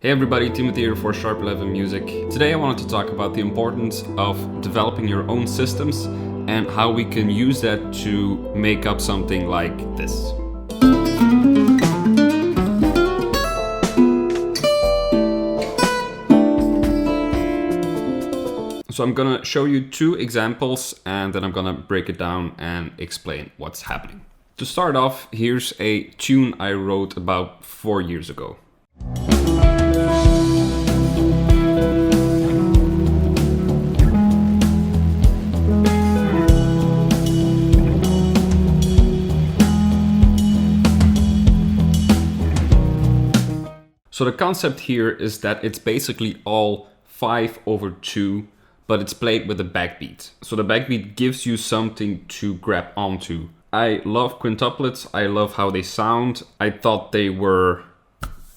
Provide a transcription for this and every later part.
Hey everybody, Timothy here for Sharp 11 Music. Today I wanted to talk about the importance of developing your own systems and how we can use that to make up something like this. So I'm gonna show you two examples and then I'm gonna break it down and explain what's happening. To start off, here's a tune I wrote about 4 years ago. So the concept here is that it's basically all 5/2, but it's played with a backbeat. So the backbeat gives you something to grab onto. I love quintuplets, I love how they sound. I thought they were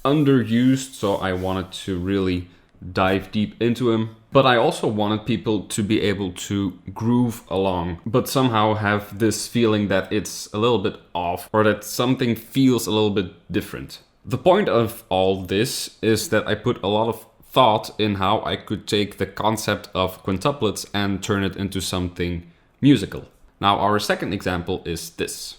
underused, so I wanted to really dive deep into them. But I also wanted people to be able to groove along, but somehow have this feeling that it's a little bit off or that something feels a little bit different. The point of all this is that I put a lot of thought in how I could take the concept of quintuplets and turn it into something musical. Now, our second example is this.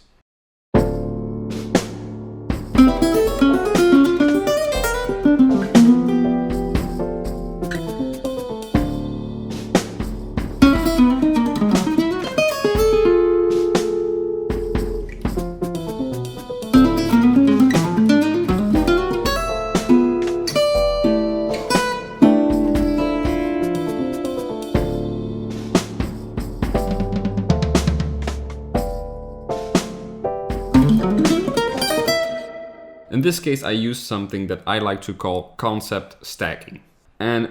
In this case, I used something that I like to call concept stacking. And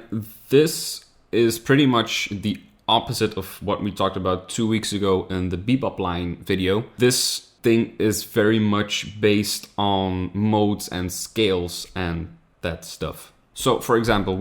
this is pretty much the opposite of what we talked about 2 weeks ago in the bebop line video. This thing is very much based on modes and scales and that stuff. So for example,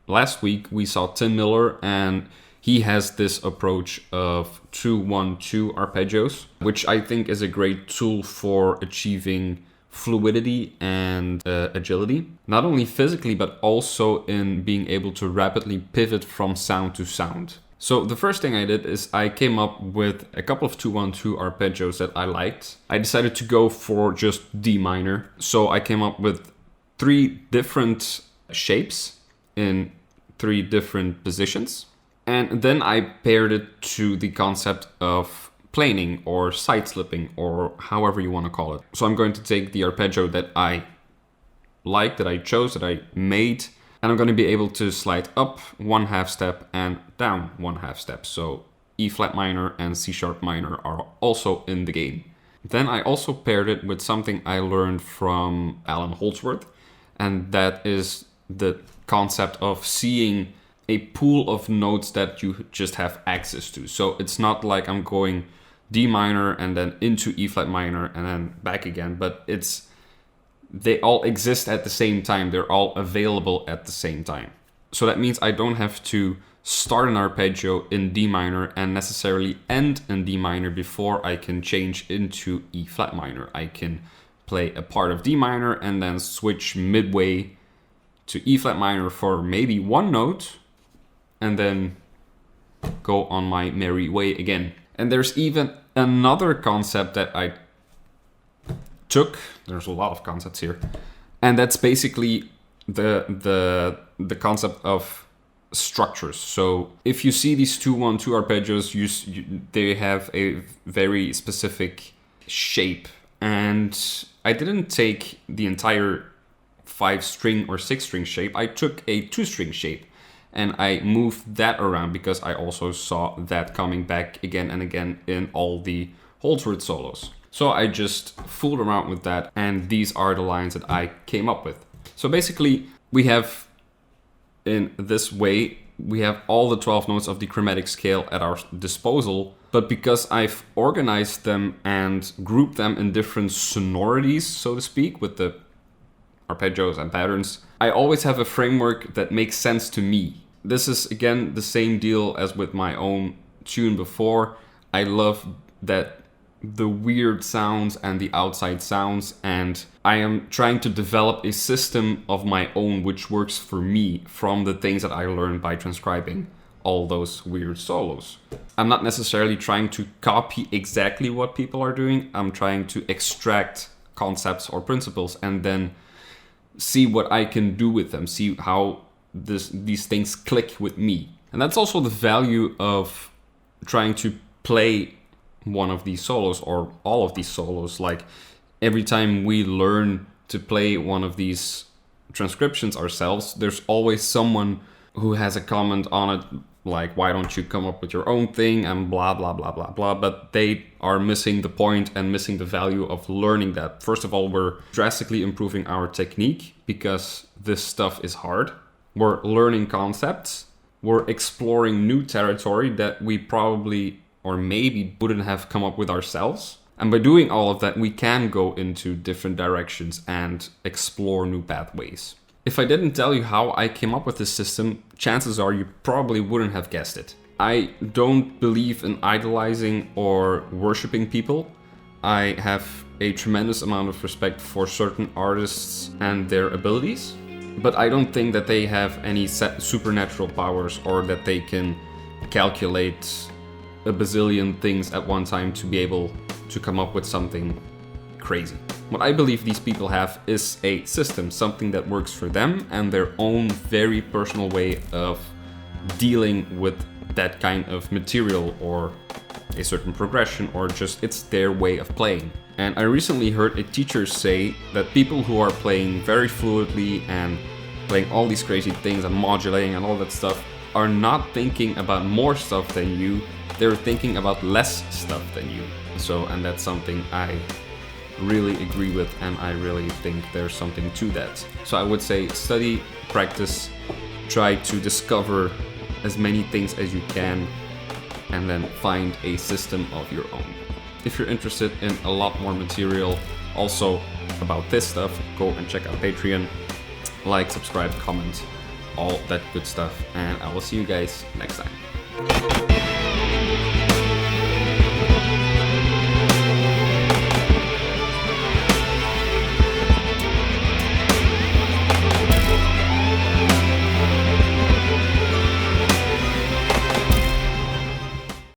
last week we saw Tim Miller, and he has this approach of 2-1-2 arpeggios, which I think is a great tool for achieving fluidity and agility, not only physically, but also in being able to rapidly pivot from sound to sound. So the first thing I did is I came up with a couple of 2-1-2 arpeggios that I liked. I decided to go for just D minor. So I came up with 3 different shapes in 3 different positions. And then I paired it to the concept of planing or side slipping or however you want to call it. So I'm going to take the arpeggio that I like, that I chose, that I made, and I'm going to be able to slide up 1/2 step and down 1/2 step. So E flat minor and C sharp minor are also in the game. Then I also paired it with something I learned from Alan Holdsworth, and that is the concept of seeing a pool of notes that you just have access to. So it's not like I'm going D minor and then into E flat minor and then back again, but they all exist at the same time. They're all available at the same time. So that means I don't have to start an arpeggio in D minor and necessarily end in D minor before I can change into E flat minor. I can play a part of D minor and then switch midway to E flat minor for maybe one note and then go on my merry way again. And there's even another concept that I took. There's a lot of concepts here. And that's basically the concept of structures. So if you see these 2-1-2 arpeggios, they have a very specific shape. And I didn't take the entire 5-string or 6-string shape. I took a 2-string shape. And I moved that around because I also saw that coming back again and again in all the Holdsworth solos. So I just fooled around with that, and these are the lines that I came up with. So basically, we have, in this way, we have all the 12 notes of the chromatic scale at our disposal, but because I've organized them and grouped them in different sonorities, so to speak, with the arpeggios and patterns, I always have a framework that makes sense to me. This is again the same deal as with my own tune before. I love that the weird sounds and the outside sounds, and I am trying to develop a system of my own which works for me from the things that I learned by transcribing all those weird solos. I'm not necessarily trying to copy exactly what people are doing. I'm trying to extract concepts or principles and then see what I can do with them, see how these things click with me. And that's also the value of trying to play one of these solos or all of these solos. Like every time we learn to play one of these transcriptions ourselves, there's always someone who has a comment on it, like, why don't you come up with your own thing and blah, blah, blah, blah, blah. But they are missing the point and missing the value of learning that. First of all, we're drastically improving our technique because this stuff is hard. We're learning concepts. We're exploring new territory that we probably or maybe wouldn't have come up with ourselves. And by doing all of that, we can go into different directions and explore new pathways. If I didn't tell you how I came up with this system, chances are you probably wouldn't have guessed it. I don't believe in idolizing or worshipping people. I have a tremendous amount of respect for certain artists and their abilities, but I don't think that they have any supernatural powers or that they can calculate a bazillion things at one time to be able to come up with something crazy. What I believe these people have is a system, something that works for them and their own very personal way of dealing with that kind of material or a certain progression, or just it's their way of playing. And I recently heard a teacher say that people who are playing very fluidly and playing all these crazy things and modulating and all that stuff are not thinking about more stuff than you, they're thinking about less stuff than you. So, and that's something I really agree with, and I really think there's something to that. So I would say study, practice, try to discover as many things as you can, and then find a system of your own. If you're interested in a lot more material also about this stuff, go and check out Patreon. Like, subscribe, comment, all that good stuff, and I will see you guys next time.